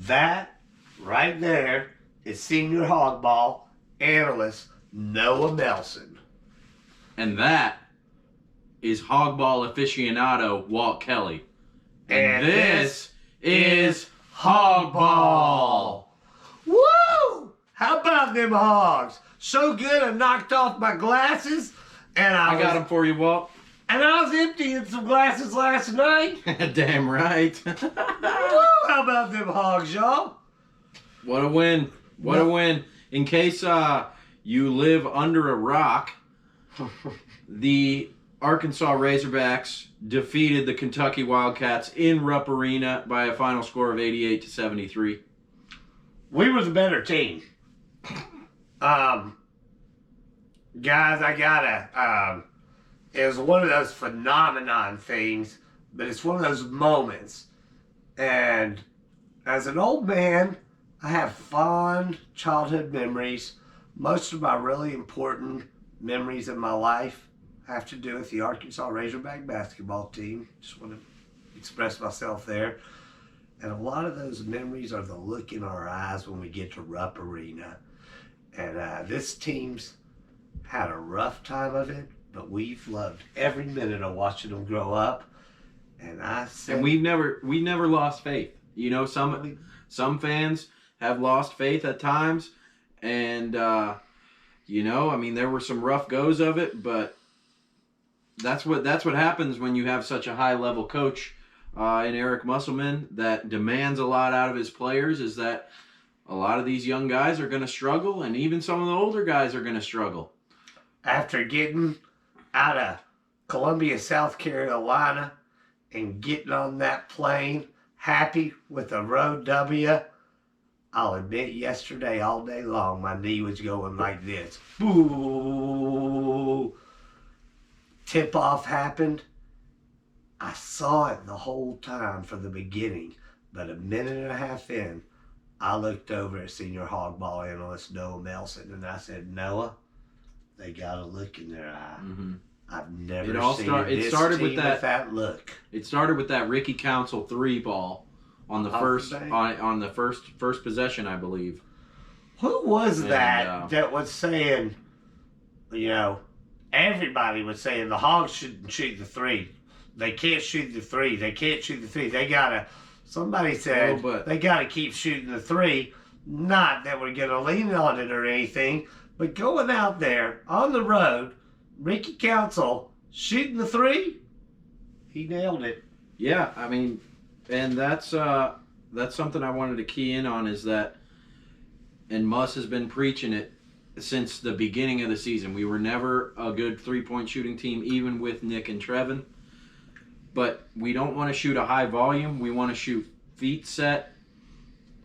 That right there is senior Hawgball analyst Noah Melson. And that is Hawgball aficionado Walt Kelly. And this is Hawgball. Woo! How about them hogs? So good I knocked off my glasses and I got them for you, Walt. And I was emptying some glasses last night. Damn right. Woo! How about them hogs, y'all? What a win. What a win. In case you live under a rock, the Arkansas Razorbacks defeated the Kentucky Wildcats in Rupp Arena by a final score of 88-73. We were the better team. Guys, I gotta, it was one of those phenomenon things, but it's one of those moments. And as an old man, I have fond childhood memories. Most of my really important memories in my life have to do with the Arkansas Razorback basketball team. Just want to express myself there. And a lot of those memories are the look in our eyes when we get to Rupp Arena. And this team's had a rough time of it, but we've loved every minute of watching them grow up. And I said, and we never lost faith. You know, some fans have lost faith at times, and you know, I mean, there were some rough goes of it, but that's what happens when you have such a high level coach in Eric Musselman that demands a lot out of his players. Is that a lot of these young guys are going to struggle, and even some of the older guys are going to struggle. After getting out of Columbia, South Carolina, and getting on that plane, happy with a road W, I'll admit yesterday all day long my knee was going like this. Boo! Tip-off happened. I saw it the whole time from the beginning, but a minute and a half in, I looked over at senior Hawgball analyst Noah Melson, and I said, Noah, they got a look in their eye. Mm-hmm. I've never seen this team with that look. It started with that Ricky Council 3 ball on the first possession, I believe. Who was that was saying, you know, everybody was saying the Hogs shouldn't shoot the 3. They can't shoot the 3. They can't shoot the 3. They gotta. Somebody said they gotta keep shooting the 3. Not that we're gonna lean on it or anything, but going out there on the road, Ricky Council shooting the 3, he nailed it. Yeah, I mean, and that's something I wanted to key in on, is that, and Muss has been preaching it since the beginning of the season. We were never a good 3-point shooting team, even with Nick and Trevin. But we don't want to shoot a high volume. We want to shoot feet set,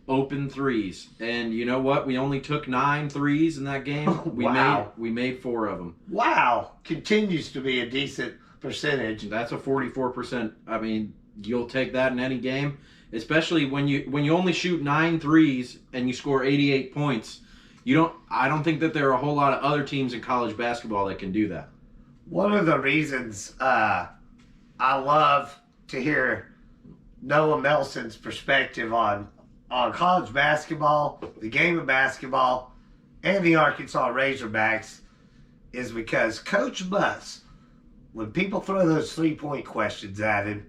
open threes. And you know what? We only took 9 threes in that game. We made 4 of them. Wow. Continues to be a decent percentage. That's a 44%. I mean, you'll take that in any game, especially when you only shoot 9 threes and you score 88 points. I don't think that there are a whole lot of other teams in college basketball that can do that. One of the reasons I love to hear Noah Melson's perspective on college basketball, the game of basketball, and the Arkansas Razorbacks is because Coach Muss, when people throw those 3-point questions at him,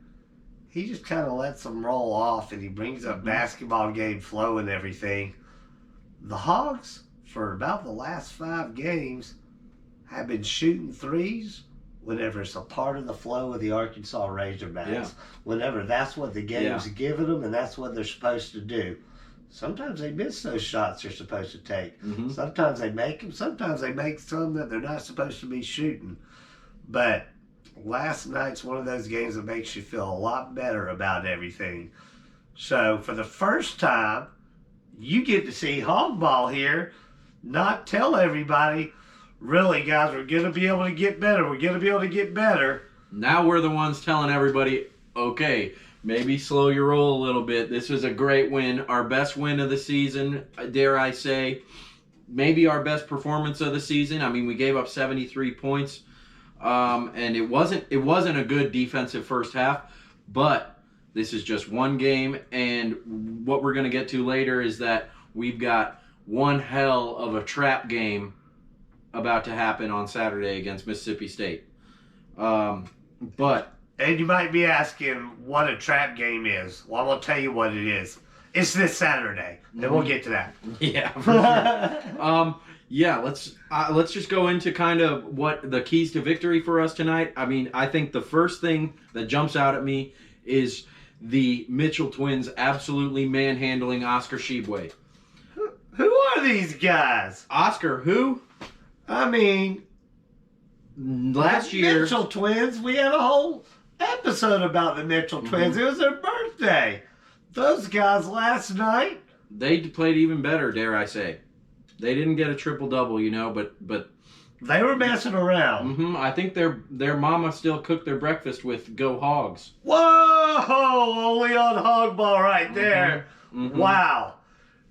he just kind of lets them roll off, and he brings up basketball game flow and everything. The Hogs, for about the last 5 games, have been shooting threes whenever it's a part of the flow of the Arkansas Razorbacks. Yeah. Whenever that's what the game's giving them and that's what they're supposed to do. Sometimes they miss those shots they're supposed to take. Mm-hmm. Sometimes they make them. Sometimes they make some that they're not supposed to be shooting. But last night's one of those games that makes you feel a lot better about everything. So for the first time, you get to see Hawgball here not tell everybody, really, guys, we're going to be able to get better. We're going to be able to get better. Now we're the ones telling everybody, okay, maybe slow your roll a little bit. This was a great win. Our best win of the season, dare I say. Maybe our best performance of the season. I mean, we gave up 73 points. And it wasn't a good defensive first half. But This is just one game, and what we're going to get to later is that we've got one hell of a trap game about to happen on Saturday against Mississippi State. But And you might be asking what a trap game is. Well, I'm going to tell you what it is. It's this Saturday, and we'll get to that. Yeah, for sure. Yeah, let's just go into kind of what the keys to victory for us tonight. I mean, I think the first thing that jumps out at me is the Mitchell twins absolutely manhandling Oscar Shibwe. Who are these guys? Oscar, who? I mean, Last the year, Mitchell twins. We had a whole episode about the Mitchell twins. It was their birthday. Those guys last night. they played even better, dare I say. They didn't get a triple-double, but They were messing around. I think their mama still cooked their breakfast with Go Hogs. Whoa! Only on Hawgball right there. Mhm. Wow.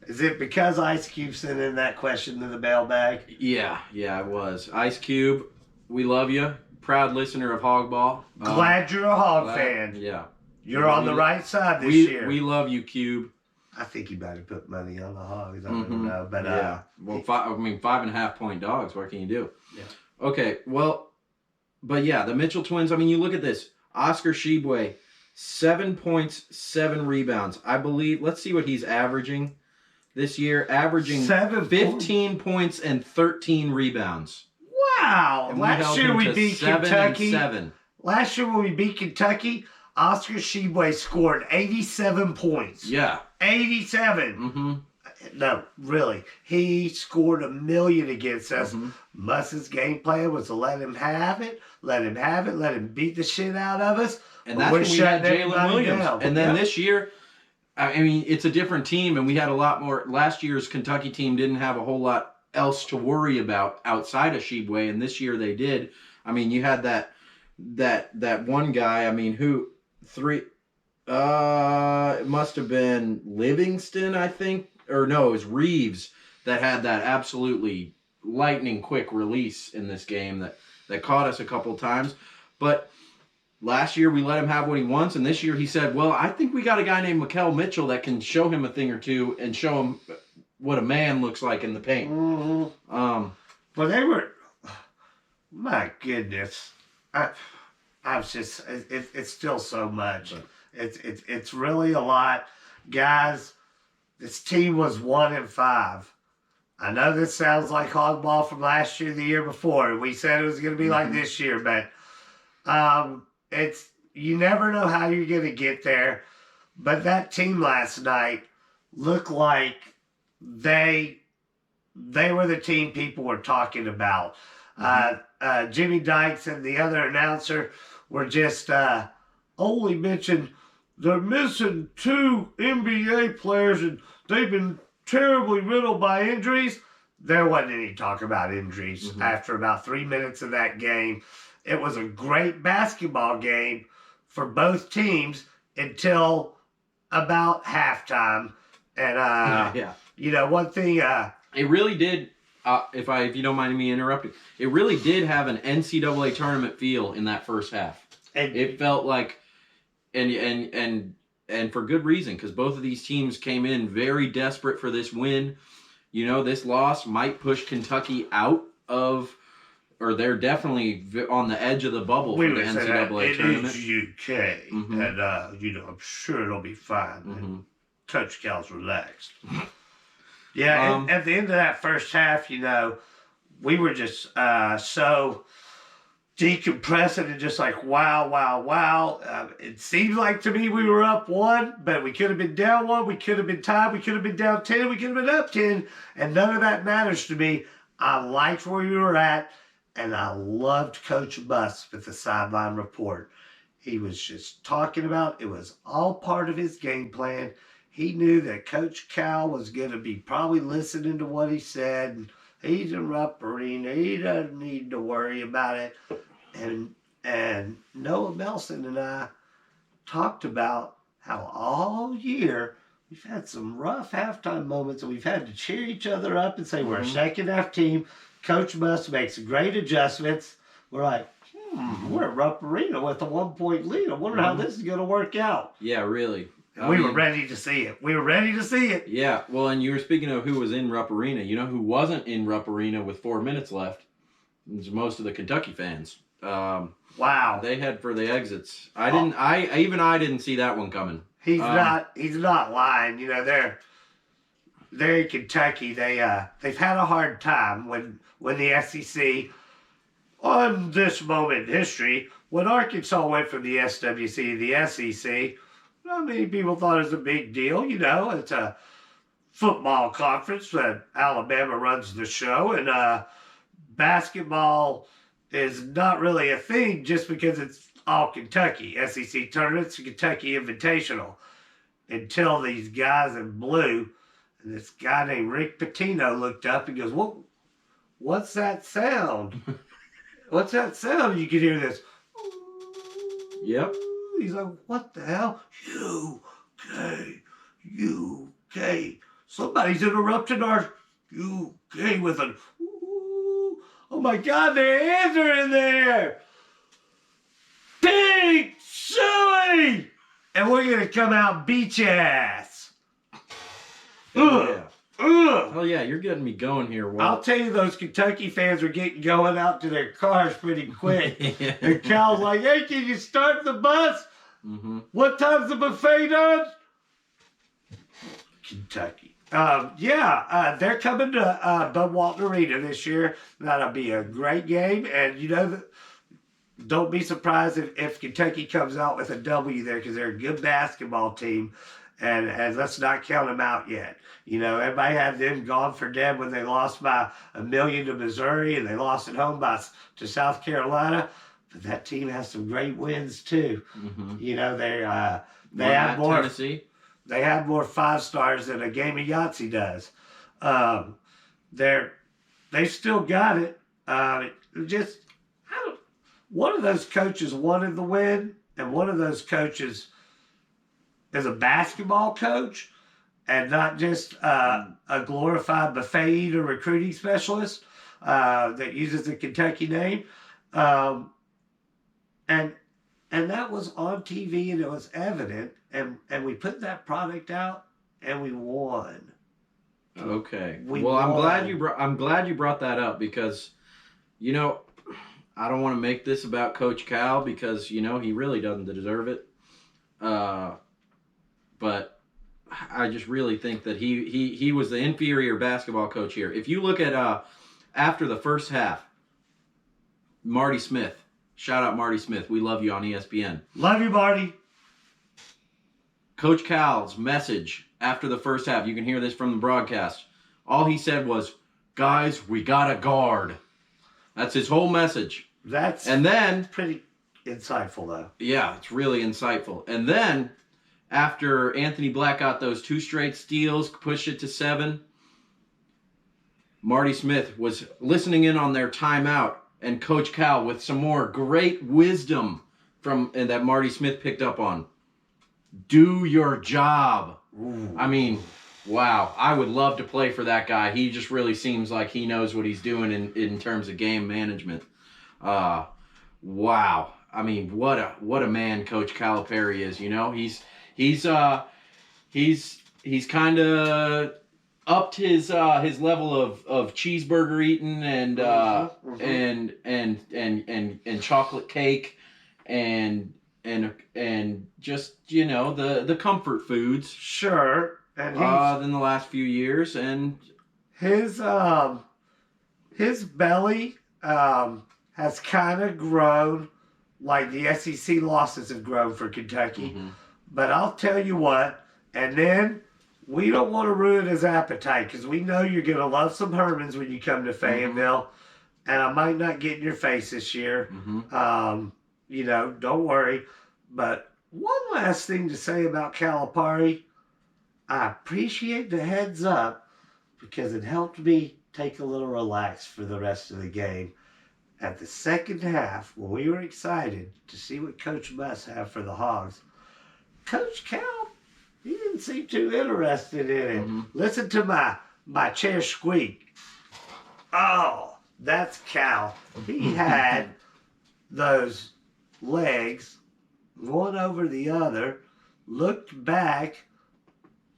Is it because Ice Cube sent in that question to the mailbag? Yeah, it was. Ice Cube, we love you. Proud listener of Hawgball. Glad you're a Hog Glad- fan. Yeah. You're on the right side this year. We love you, Cube. I think he might have put money on the Hogs. I don't know. But Yeah. Well, 5.5-point dogs. What can you do? Yeah. Okay. Well, but yeah, the Mitchell twins. I mean, you look at this. Oscar Shibwe, 7 points, 7 rebounds. I believe. Let's see what he's averaging this year. Averaging 15 points and 13 rebounds. Wow. And Last year we beat 7 Kentucky. and 7. Last year when we beat Kentucky, Oscar Shibwe scored 87 points. Yeah. 87. Mm-hmm. No, really. He scored 1,000,000 against us. Mm-hmm. Muss's game plan was to let him have it, let him beat the shit out of us. And But that's we're when we had shutting Jalen everybody Williams. down. And then Yeah. this year, I mean, it's a different team, and we had a lot more. Last year's Kentucky team didn't have a whole lot else to worry about outside of Shibwe, and this year they did. I mean, you had that one guy. I mean, it must have been Livingston, I think, or no, it was Reeves that had that absolutely lightning quick release in this game that caught us a couple times, but. Last year, we let him have what he wants, and this year he said, well, I think we got a guy named Mikel Mitchell that can show him a thing or two and show him what a man looks like in the paint. Mm-hmm. But they were, my goodness. It's still so much. It's really a lot. Guys, this team was 1-5. I know this sounds like Hawgball from last year, the year before. We said it was going to be like this year, but you never know how you're going to get there. But that team last night looked like they were the team people were talking about. Jimmy Dykes and the other announcer were just only mentioned they're missing 2 NBA players and they've been terribly riddled by injuries. There wasn't any talk about injuries after about 3 minutes of that game. It was a great basketball game for both teams until about halftime. And, you know, one thing... it really did, if you don't mind me interrupting, it really did have an NCAA tournament feel in that first half. And it felt like, and for good reason, because both of these teams came in very desperate for this win. You know, this loss might push Kentucky out of... or they're definitely on the edge of the bubble for the NCAA tournament. It is UK, and you know, I'm sure it'll be fine. Coach Cal's relaxed. Yeah, at the end of that first half, you know, we were just so decompressing and just like, wow. It seemed like to me we were up 1, but we could have been down 1, we could have been tied, we could have been down 10, we could have been up 10, and none of that matters to me. I liked where we were at. And I loved Coach Buss with the sideline report. He was just talking about, it was all part of his game plan. He knew that Coach Cal was going to be probably listening to what he said. He's a rough arena. He doesn't need to worry about it. And Noah Melson and I talked about how all year we've had some rough halftime moments and we've had to cheer each other up and say we're a second half team. Coach Buss makes great adjustments. We're like, we're at Rupp Arena with a 1-point lead. I wonder how this is going to work out. Yeah, really. And we were ready to see it. We were ready to see it. Yeah, well, and you were speaking of who was in Rupp Arena. You know who wasn't in Rupp Arena with 4 minutes left? It was most of the Kentucky fans. Wow. They head for the exits. I didn't see that one coming. He's not lying. You know, they're in Kentucky. They've had a hard time when the SEC, on this moment in history, when Arkansas went from the SWC to the SEC, not many people thought it was a big deal. You know, it's a football conference that Alabama runs the show, and basketball is not really a thing just because it's all Kentucky. SEC tournaments, Kentucky Invitational. Until these guys in blue, and this guy named Rick Pitino looked up and goes, what's that sound? What's that sound? You can hear this. Yep. He's like, what the hell? UK. Somebody's interrupting our UK with an, ooh. Oh my God, their hands are in there. Big Suey! And we're going to come out and beat your ass. Yeah. Oh yeah, you're getting me going here, Walt. I'll tell you, those Kentucky fans were getting going out to their cars pretty quick. And Cal's like, hey, can you start the bus? Mm-hmm. What time's the buffet done? Kentucky. They're coming to Bud Walton Arena this year. That'll be a great game. And, you know, don't be surprised if Kentucky comes out with a W there, because they're a good basketball team. And let's not count them out yet. You know, everybody had them gone for dead when they lost by 1 million to Missouri, and they lost at home to South Carolina. But that team has some great wins too. Mm-hmm. You know, they have more Tennessee. They have more 5-stars than a game of Yahtzee does. They still got it. One of those coaches wanted the win, and one of those coaches is a basketball coach and not just a glorified buffet eater recruiting specialist that uses the Kentucky name. And that was on TV, and it was evident, and we put that product out and we won. Okay. I'm glad you brought that up, because, you know, I don't want to make this about Coach Cal, because, you know, he really doesn't deserve it. But I just really think that he was the inferior basketball coach here. If you look at after the first half, Marty Smith, shout out Marty Smith, we love you on ESPN. Love you, Marty. Coach Cal's message after the first half, you can hear this from the broadcast. All he said was, guys, we got a guard. That's his whole message. And then pretty insightful, though. Yeah, it's really insightful. And then after Anthony Black got those 2 straight steals, pushed it to 7, Marty Smith was listening in on their timeout, and Coach Cal with some more great wisdom and that Marty Smith picked up on. Do your job. Ooh. I mean, wow. I would love to play for that guy. He just really seems like he knows what he's doing in terms of game management. Wow. I mean, what a man Coach Calipari is. You know, he's kind of upped his level of cheeseburger eating and chocolate cake and just, you know, the comfort foods. Sure. And in the last few years, and his belly has kind of grown like the SEC losses have grown for Kentucky. Mm-hmm. But I'll tell you what, and then we don't want to ruin his appetite, because we know you're going to love some Hermans when you come to Fayetteville, mm-hmm. and I might not get in your face this year. Mm-hmm. You know, don't worry. But one last thing to say about Calipari, I appreciate the heads up, because it helped me take a little relax for the rest of the game. At the second half, when we were excited to see what Coach must have for the Hogs, Coach Cal, he didn't seem too interested in it. Mm-hmm. Listen to my chair squeak. Oh, that's Cal. He had those legs, one over the other, looked back.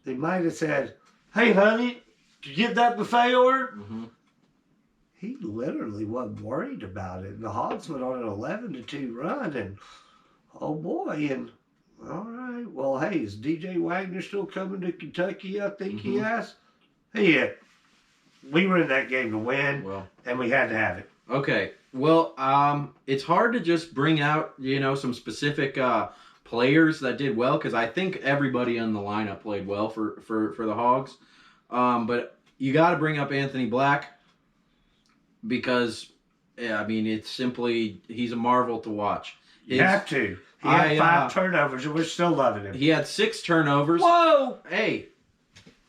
They might have said, "Hey, honey, did you get that buffet order?" Mm-hmm. He literally wasn't worried about it. And the Hogs went on an 11-2 run, and oh boy, and all right, well, hey, is DJ Wagner still coming to Kentucky? I think he has. Yeah, we were in that game to win, and we had to have it. Okay, well, it's hard to just bring out, some specific players that did well, because I think everybody in the lineup played well for the Hogs. But you got to bring up Anthony Black, because, it's simply, he's a marvel to watch. You have to. He had 5 turnovers, and we're still loving him. He had 6 turnovers. Whoa! Hey,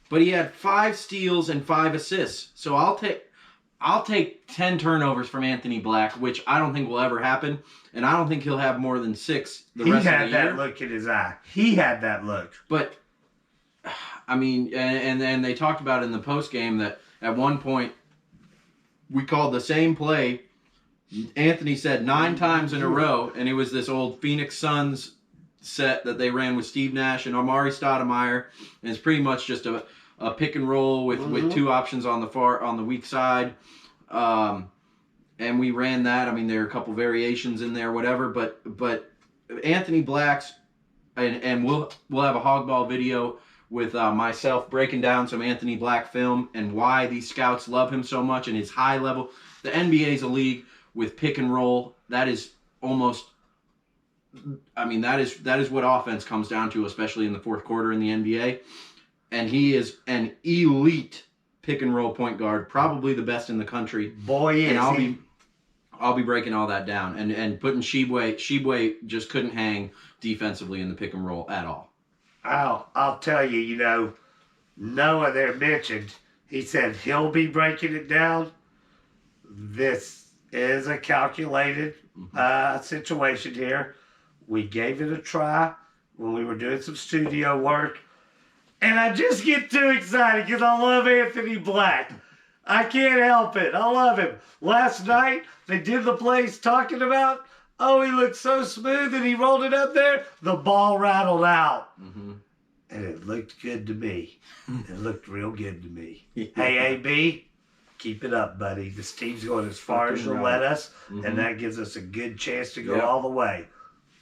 but he had 5 steals and 5 assists. So I'll take 10 turnovers from Anthony Black, which I don't think will ever happen, and I don't think he'll have more than 6 the rest of the year. He had that look in his eye. He had that look. But and they talked about in the post game that at one point we called the same play. Anthony said 9 times in a row, and it was this old Phoenix Suns set that they ran with Steve Nash and Amari Stoudemire, and it's pretty much just a pick and roll with 2 options on the weak side, and we ran that. There are a couple variations in there, whatever, but Anthony Black's, and we'll have a Hawgball video with myself breaking down some Anthony Black film and why these scouts love him so much and his high level. The NBA's a league with pick and roll. That is almost, that is what offense comes down to, especially in the fourth quarter in the NBA. And he is an elite pick and roll point guard, probably the best in the country. Boy, is and I'll be breaking all that down and putting Shibwe just couldn't hang defensively in the pick and roll at all. I'll tell you, Noah there mentioned, he said he'll be breaking it down. This is a calculated situation here. We gave it a try when we were doing some studio work. And I just get too excited because I love Anthony Black. I can't help it. I love him. Last night, they did the plays talking about, oh, he looked so smooth and he rolled it up there. The ball rattled out. Mm-hmm. And it looked good to me. It looked real good to me. Hey, AB, keep it up, buddy. This team's going as far as you'll let us, and that gives us a good chance to go all the way.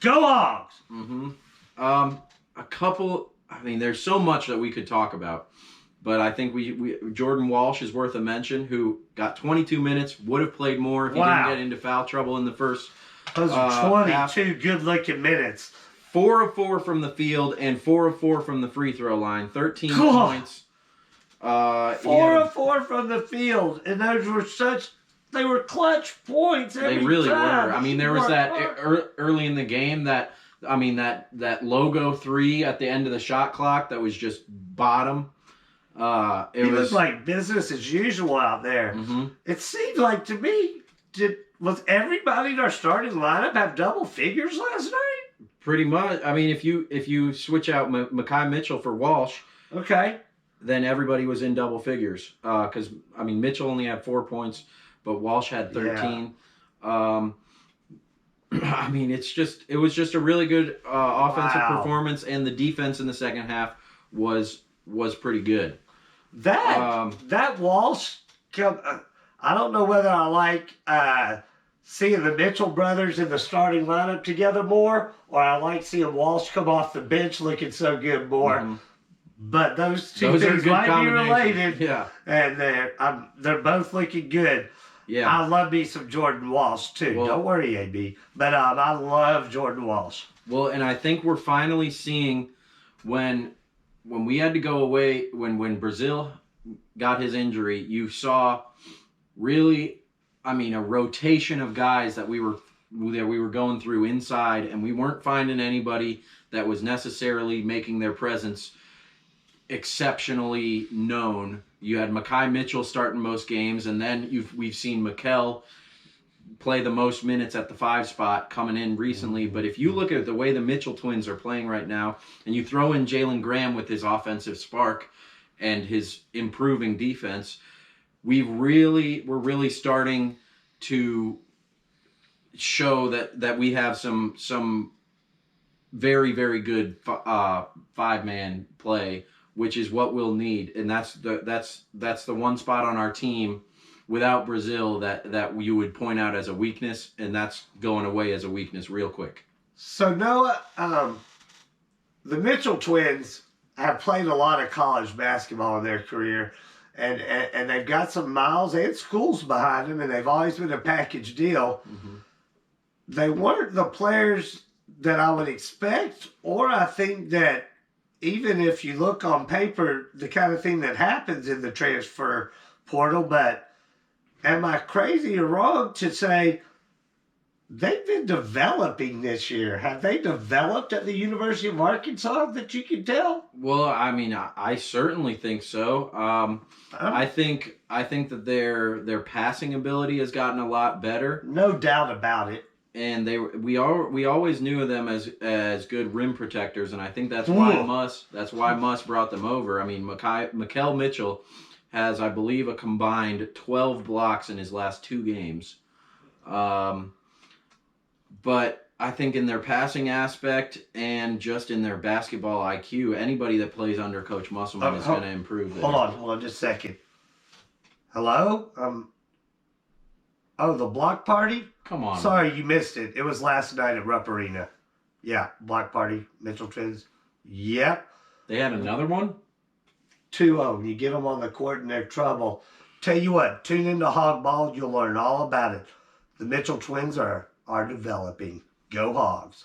Go Hogs! Mm-hmm. A couple... there's so much that we could talk about, but I think we Jordan Walsh is worth a mention, who got 22 minutes, would have played more if he didn't get into foul trouble in the first. Those are 22 good-looking minutes. 4 of 4 from the field and 4 of 4 from the free throw line. 13 points. 4 of 4 from the field, and those were they were clutch points every time. They really were. There was that early in the game that logo 3 at the end of the shot clock that was just bottom. It was like business as usual out there. Mm-hmm. It seemed like to me, was everybody in our starting lineup have double figures last night? Pretty much. If you switch out Mekhi Mitchell for Walsh, okay, then everybody was in double figures. Because Mitchell only had 4 points, but Walsh had 13. Yeah. It was just a really good offensive performance, and the defense in the second half was pretty good. That Walsh, I don't know whether I like seeing the Mitchell brothers in the starting lineup together more, or I like seeing Walsh come off the bench looking so good more. Mm-hmm. But those things might be related. Yeah, and they're both looking good. Yeah, I love me some Jordan Walsh too. Well, don't worry, AB. But I love Jordan Walsh. Well, and I think we're finally seeing when we had to go away, when Brazil got his injury, you saw really, a rotation of guys that we were going through inside, and we weren't finding anybody that was necessarily making their presence exceptionally known. You had Mekhi Mitchell starting most games, and then we've seen Mikal play the most minutes at the 5 spot coming in recently. But if you look at the way the Mitchell twins are playing right now, and you throw in Jalen Graham with his offensive spark and his improving defense, we're really starting to show that we have some very, very good five-man play, which is what we'll need, and that's the one spot on our team without Brazil that you would point out as a weakness, and that's going away as a weakness real quick. So Noah, the Mitchell twins have played a lot of college basketball in their career, and they've got some miles and schools behind them, and they've always been a package deal. Mm-hmm. They weren't the players that I would expect, or I think that even if you look on paper, the kind of thing that happens in the transfer portal, but am I crazy or wrong to say they've been developing this year? Have they developed at the University of Arkansas that you can tell? Well, I mean, I certainly think so. I think that their passing ability has gotten a lot better. No doubt about it. And we always knew of them as good rim protectors, and I think that's why Muss brought them over. I mean, Mikael Mitchell has, I believe, a combined 12 blocks in his last 2 games. But I think in their passing aspect and just in their basketball IQ, anybody that plays under Coach Musselman is going to improve. Hold on just a second. Hello? The block party? Come on. Sorry, you missed it. It was last night at Rupp Arena. Yeah, block party, Mitchell Twins. Yep. They had another one? 2-0. You get them on the court and they're trouble. Tell you what, tune into Hawgball. You'll learn all about it. The Mitchell Twins are developing. Go Hogs.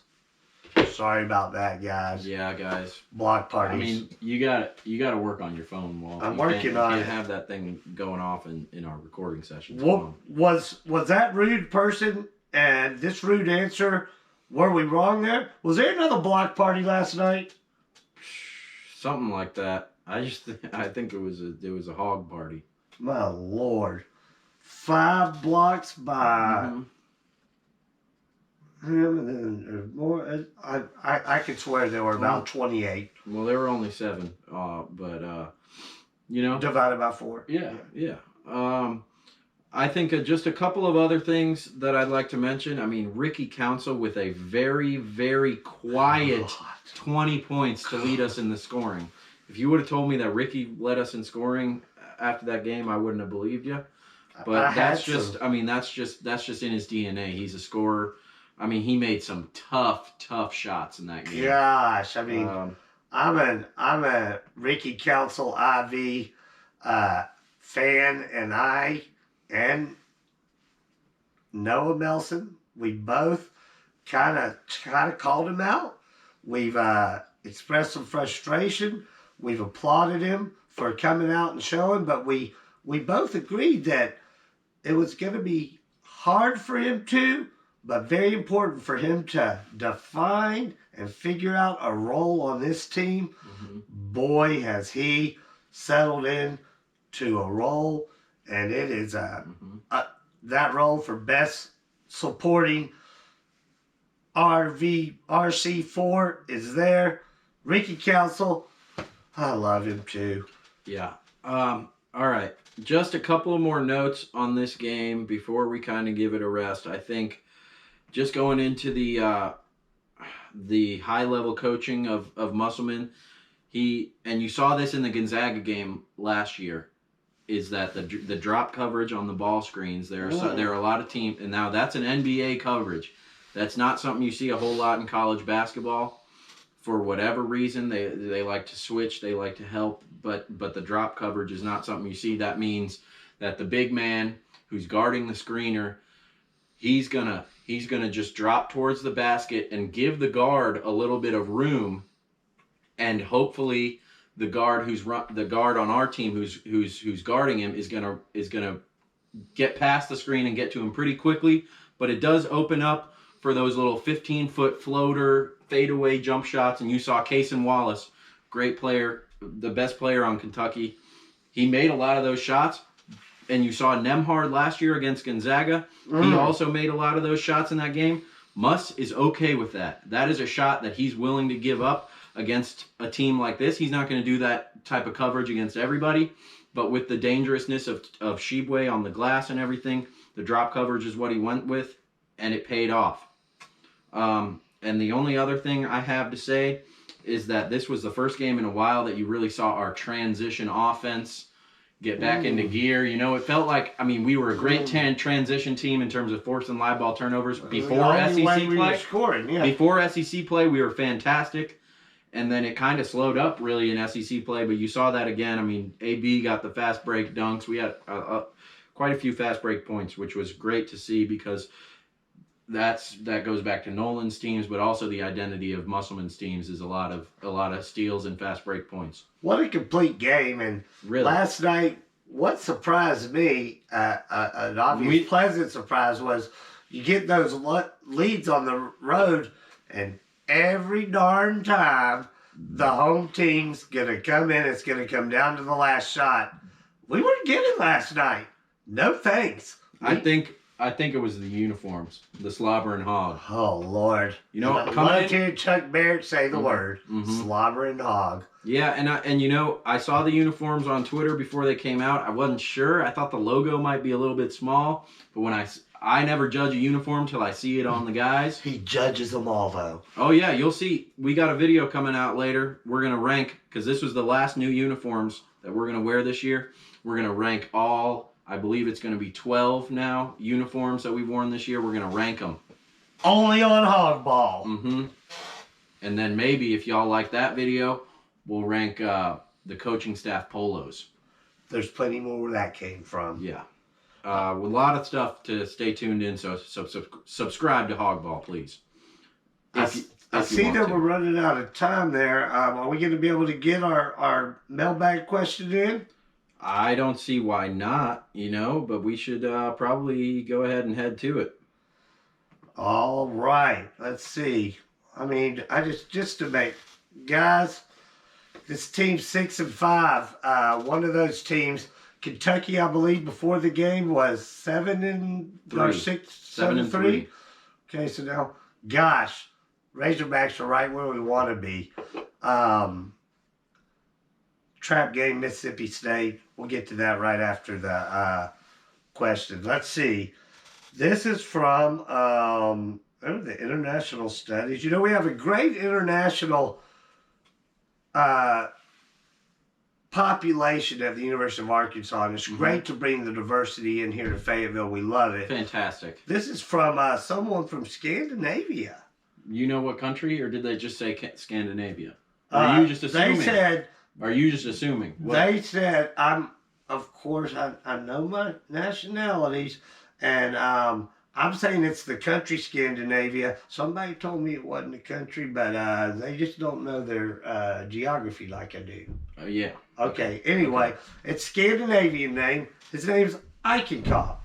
Sorry about that, guys. Yeah, guys. Block parties. I mean, you got to work on your phone, Walt. I'm working on it. You can't have that thing going off in our recording sessions. Was that rude person and this rude answer? Were we wrong there? Was there another block party last night? Something like that. I think it was a hog party. My Lord, 5 blocks by. Mm-hmm. More. I could swear there were about 28. Well, there were only 7, but divided by 4. Yeah. I think just a couple of other things that I'd like to mention. I mean, Ricky Council with a very, very quiet 20 points to lead us in the scoring. If you would have told me that Ricky led us in scoring after that game, I wouldn't have believed you. But that's just in his DNA. He's a scorer. I mean, he made some tough shots in that game. Gosh, I mean, I'm a Ricky Council IV fan, and Noah Melson, we both kind of called him out. We've expressed some frustration. We've applauded him for coming out and showing, but we both agreed that it was going to be hard for him to, but very important for him to define and figure out a role on this team. Mm-hmm. Boy, has he settled in to a role, and it is that role for best supporting RC4 is there. Ricky Council, I love him too. Yeah. All right. Just a couple of more notes on this game before we kind of give it a rest. I think just going into the high-level coaching of Musselman, and you saw this in the Gonzaga game last year, is that the drop coverage on the ball screens, there are a lot of teams, and now that's an NBA coverage. That's not something you see a whole lot in college basketball. For whatever reason, they like to switch, they like to help, but the drop coverage is not something you see. That means that the big man who's guarding the screener, he's gonna just drop towards the basket and give the guard a little bit of room, and hopefully the guard on our team who's guarding him is gonna get past the screen and get to him pretty quickly. But it does open up for those little 15-foot floater fadeaway jump shots, and you saw Cason Wallace, great player, the best player on Kentucky. He made a lot of those shots, and you saw Nemhard last year against Gonzaga. He also made a lot of those shots in that game. Muss is okay with that. That is a shot that he's willing to give up against a team like this. He's not going to do that type of coverage against everybody, but with the dangerousness of Shibwe on the glass and everything, the drop coverage is what he went with. and it paid off. And the only other thing I have to say is that this was the first game in a while that you really saw our transition offense get back into gear. You know, it felt like, I mean, we were a great transition team in terms of forcing live ball turnovers before SEC play. Scoring, yeah. Before SEC play, we were fantastic. And then it kind of slowed up really in SEC play, but you saw that again. I mean, AB got the fast break dunks. We had quite a few fast break points, which was great to see because that goes back to Nolan's teams, but also the identity of Musselman's teams is a lot of steals and fast break points. What a complete game! And really, last night, what surprised me, an obvious pleasant surprise, was you get those leads on the road, and every darn time the home team's gonna come in, it's gonna come down to the last shot. We weren't getting last night. No thanks. I think it was the uniforms, the slobber and hog. Oh, Lord. You know, I love to hear Chuck Barrett say the word, slobber and hog. Yeah, and you know, I saw the uniforms on Twitter before they came out. I wasn't sure. I thought the logo might be a little bit small, but when I never judge a uniform till I see it on the guys. He judges them all, though. Oh, yeah, you'll see. We got a video coming out later. We're going to rank, because this was the last new uniforms that we're going to wear this year. We're going to rank all... I believe it's going to be 12 now uniforms that we've worn this year. We're going to rank them. Only on Hawgball. Mm-hmm. And then maybe if y'all like that video, we'll rank the coaching staff polos. There's plenty more where that came from. Yeah. With a lot of stuff to stay tuned in, so subscribe to Hawgball, please. I see that we're running out of time there. Are we going to be able to get our mailbag question in? I don't see why not, you know, but we should probably go ahead and head to it. All right. Let's see. I mean, just to make, guys, this team's 6-5. One of those teams, Kentucky, I believe, before the game was 7-3. Okay, so now, gosh, Razorbacks are right where we want to be. Trap game, Mississippi State. We'll get to that right after the question. Let's see. This is from the International Studies. You know, we have a great international population at the University of Arkansas, and it's great to bring the diversity in here to Fayetteville. We love it. Fantastic. This is from someone from Scandinavia. You know what country, or did they just say Scandinavia? Are you just assuming? They said... Are you just assuming? What? They said, I know my nationalities, and I'm saying it's the country Scandinavia. Somebody told me it wasn't a country, but they just don't know their geography like I do. Yeah. Okay, anyway, it's Scandinavian name. His name's Eichenkoff.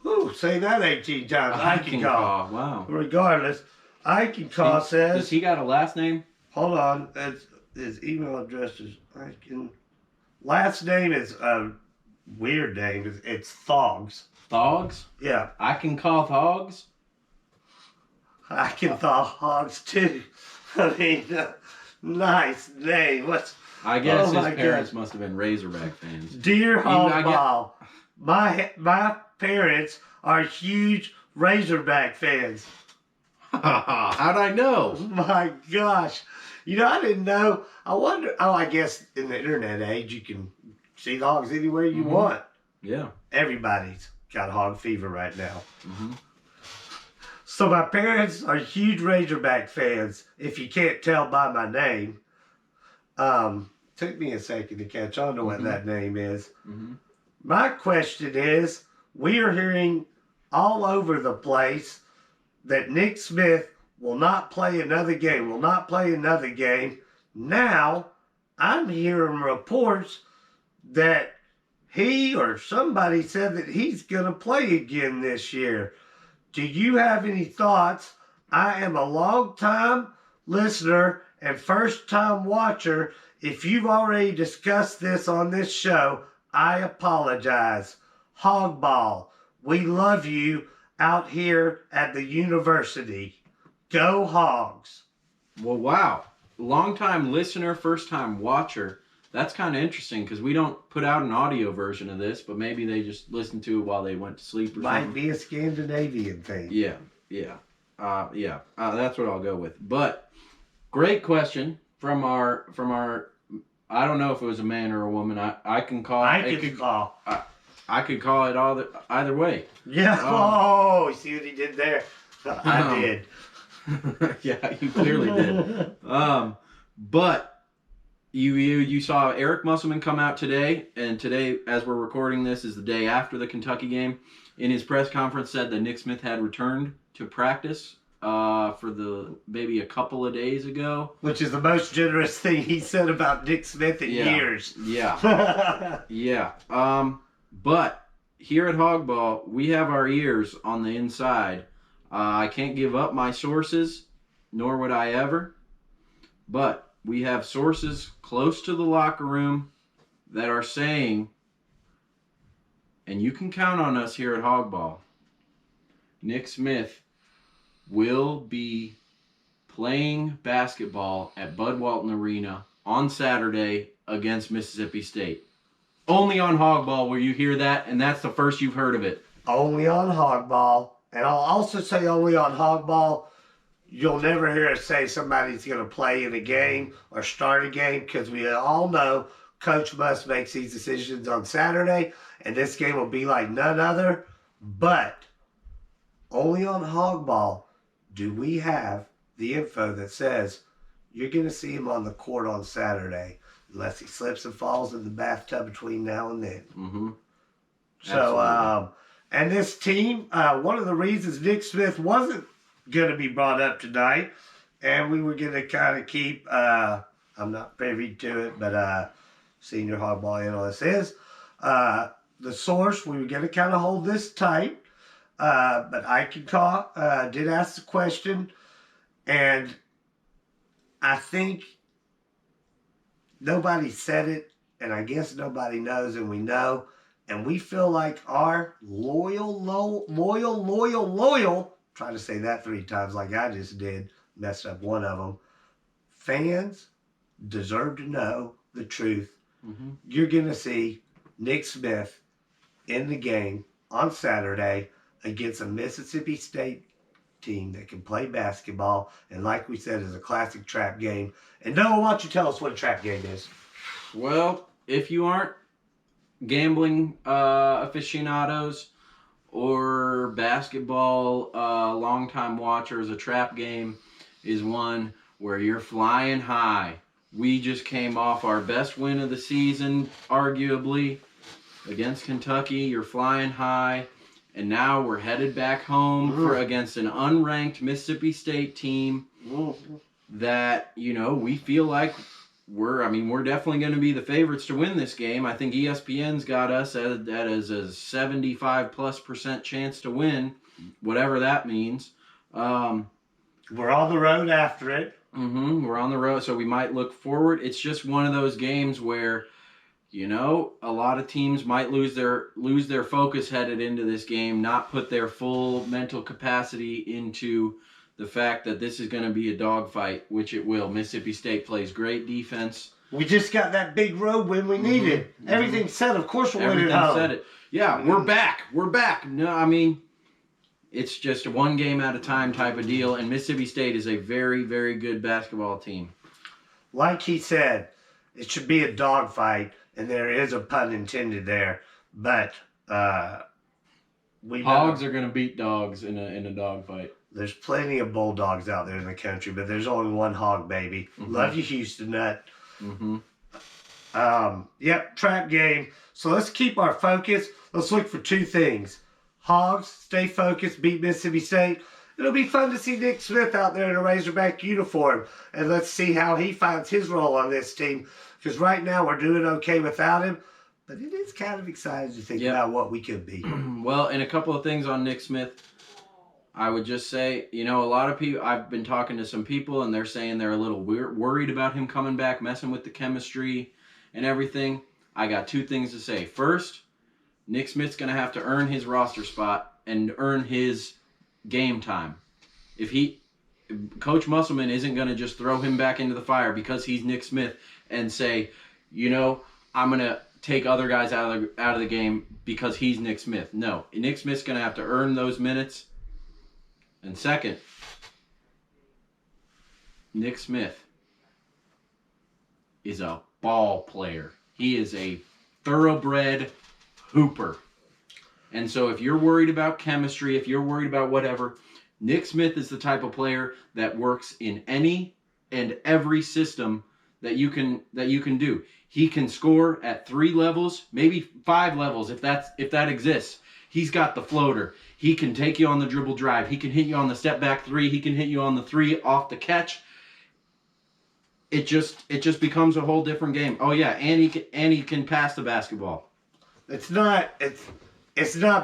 Ooh, say that 18 times. Eichenkoff. Wow. Regardless, Eichenkoff says... Does he got a last name? Hold on. His email address is last name is a weird name. It's Thogs. Thogs? Yeah. I can call Thogs? I can thaw hogs too. I mean, nice name. I guess his parents must have been Razorback fans. Dear Hawgball, my parents are huge Razorback fans. How'd I know? My gosh. You know, I didn't know. I wonder. Oh, I guess in the internet age, you can see the hogs anywhere you want. Yeah. Everybody's got hog fever right now. So my parents are huge Razorback fans, if you can't tell by my name. Took me a second to catch on to what that name is. My question is, we are hearing all over the place that Nick Smith will not play another game, Now, I'm hearing reports that he or somebody said that he's going to play again this year. Do you have any thoughts? I am a long-time listener and first-time watcher. If you've already discussed this on this show, I apologize. Hawgball, we love you out here at the university. Go Hogs. Well, wow. Long-time listener, first-time watcher. That's kind of interesting because we don't put out an audio version of this, but maybe they just listened to it while they went to sleep or something. Might be a Scandinavian thing. Yeah. Yeah. That's what I'll go with. But great question from our. I don't know if it was a man or a woman. I can call. I could call. I could call it either way. Yeah. Oh, you see what he did there? I did. Yeah, you clearly did. But you saw Eric Musselman come out today, and today, as we're recording this, is the day after the Kentucky game. In his press conference, said that Nick Smith had returned to practice for maybe a couple of days ago. Which is the most generous thing he said about Nick Smith in years. Yeah. Yeah. But here at Hawgball, we have our ears on the inside. I can't give up my sources, nor would I ever. But we have sources close to the locker room that are saying, and you can count on us here at Hawgball, Nick Smith will be playing basketball at Bud Walton Arena on Saturday against Mississippi State. Only on Hawgball will you hear that, and that's the first you've heard of it. Only on Hawgball. And I'll also say only on Hawgball, you'll never hear us say somebody's going to play in a game or start a game, because we all know Coach Muss makes these decisions on Saturday, and this game will be like none other. But only on Hawgball do we have the info that says you're going to see him on the court on Saturday, unless he slips and falls in the bathtub between now and then. Mm-hmm. So, and this team, one of the reasons Nick Smith wasn't going to be brought up tonight, and we were going to kind of keep, I'm not privy to it, but senior Hawgball analyst is, the source, we were going to kind of hold this tight, but I can call, did ask the question, and I think nobody said it, and I guess nobody knows, and we know, and we feel like our loyal, try to say that 3 times like I just did, messed up one of them, fans deserve to know the truth. Mm-hmm. You're going to see Nick Smith in the game on Saturday against a Mississippi State team that can play basketball, and like we said, is a classic trap game. And Noah, why don't you tell us what a trap game is? Well, if you aren't gambling aficionados or basketball longtime watchers, a trap game is one where you're flying high. We just came off our best win of the season, arguably, against Kentucky. You're flying high, and now we're headed back home against an unranked Mississippi State team that, we feel like we're definitely going to be the favorites to win this game. I think ESPN's got us at as a 75+% chance to win, whatever that means. We're on the road after it. We're on the road, so we might look forward. It's just one of those games where, a lot of teams might lose their focus headed into this game, not put their full mental capacity into the fact that this is going to be a dogfight, which it will. Mississippi State plays great defense. We just got that big road win we needed. Everything's set. Of course we'll win at home. Said it. Yeah, we're back. We're back. No, it's just a one game at a time type of deal, and Mississippi State is a very, very good basketball team. Like he said, it should be a dogfight, and there is a pun intended there. But Hogs are going to beat dogs in a dogfight. There's plenty of bulldogs out there in the country, but there's only one hog, baby. Love you, Houston Nut. Yep, trap game. So let's keep our focus. Let's look for 2 things. Hogs, stay focused, beat Mississippi State. It'll be fun to see Nick Smith out there in a Razorback uniform. And let's see how he finds his role on this team. Because right now we're doing okay without him. But it is kind of exciting to think about what we could be. Well, and a couple of things on Nick Smith. I would just say, a lot of people, I've been talking to some people, and they're saying they're a little worried about him coming back, messing with the chemistry and everything. I got 2 things to say. First, Nick Smith's going to have to earn his roster spot and earn his game time. Coach Musselman isn't going to just throw him back into the fire because he's Nick Smith and say, I'm going to take other guys out of the game because he's Nick Smith. No, Nick Smith's going to have to earn those minutes. And second, Nick Smith is a ball player. He is a thoroughbred hooper. And so if you're worried about chemistry, if you're worried about whatever, Nick Smith is the type of player that works in any and every system that you can do. He can score at 3 levels, maybe 5 levels if that exists. He's got the floater. He can take you on the dribble drive. He can hit you on the step back 3. He can hit you on the 3 off the catch. It just becomes a whole different game. Oh yeah, and he can pass the basketball. It's not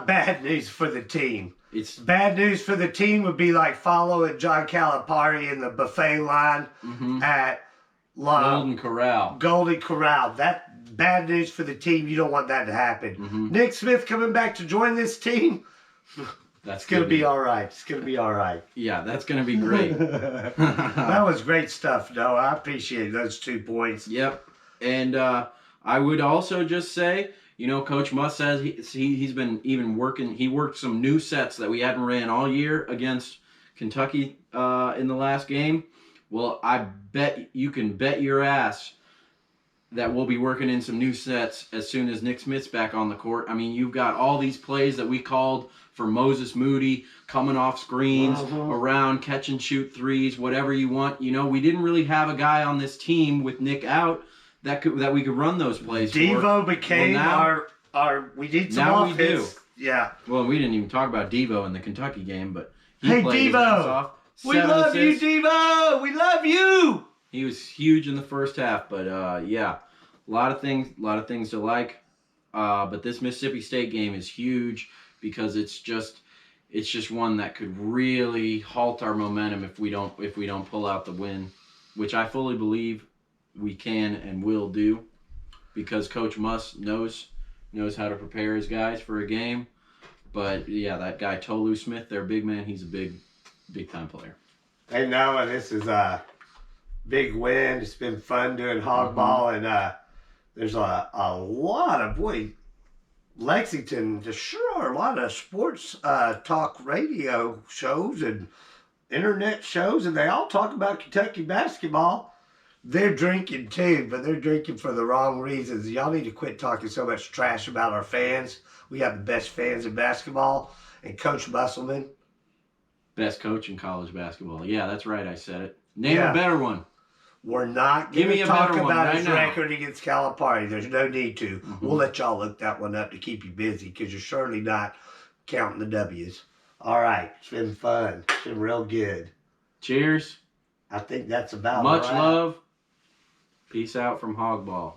bad news for the team. It's bad news for the team would be like following John Calipari in the buffet line at Golden Corral. Golden Corral. That bad news for the team. You don't want that to happen. Nick Smith coming back to join this team. That's going to be all right. It's going to be all right. Yeah, that's going to be great. That was great stuff, Noah. I appreciate those 2 points. Yep. And I would also just say, Coach Muss says he's been even working. He worked some new sets that we hadn't ran all year against Kentucky in the last game. Well, I bet you can bet your ass that we'll be working in some new sets as soon as Nick Smith's back on the court. I mean, you've got all these plays that we called for Moses Moody, coming off screens, around, catch and shoot threes, whatever you want. We didn't really have a guy on this team with Nick out that we could run those plays Devo became our we need some now offense. We do. Yeah. Well, we didn't even talk about Devo in the Kentucky game, but hey, Devo! We love you, Devo! We love you! He was huge in the first half, but yeah, a lot of things to like. But this Mississippi State game is huge because it's just one that could really halt our momentum if we don't pull out the win, which I fully believe we can and will do, because Coach Muss knows how to prepare his guys for a game. But yeah, that guy Tolu Smith, their big man, he's a big time player. Hey Noah, this is a big win. It's been fun doing Hawgball, and there's a lot of Lexington, a lot of sports talk radio shows and internet shows, and they all talk about Kentucky basketball. They're drinking too, but they're drinking for the wrong reasons. Y'all need to quit talking so much trash about our fans. We have the best fans in basketball, and Coach Musselman. Best coach in college basketball. Yeah, that's right. I said it. Name a better one. We're not going to talk about his record against Calipari. There's no need to. We'll let y'all look that one up to keep you busy, because you're surely not counting the W's. All right. It's been fun. It's been real good. Cheers. I think that's about much love. Peace out from Hawgball.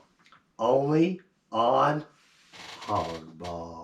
Only on Hawgball.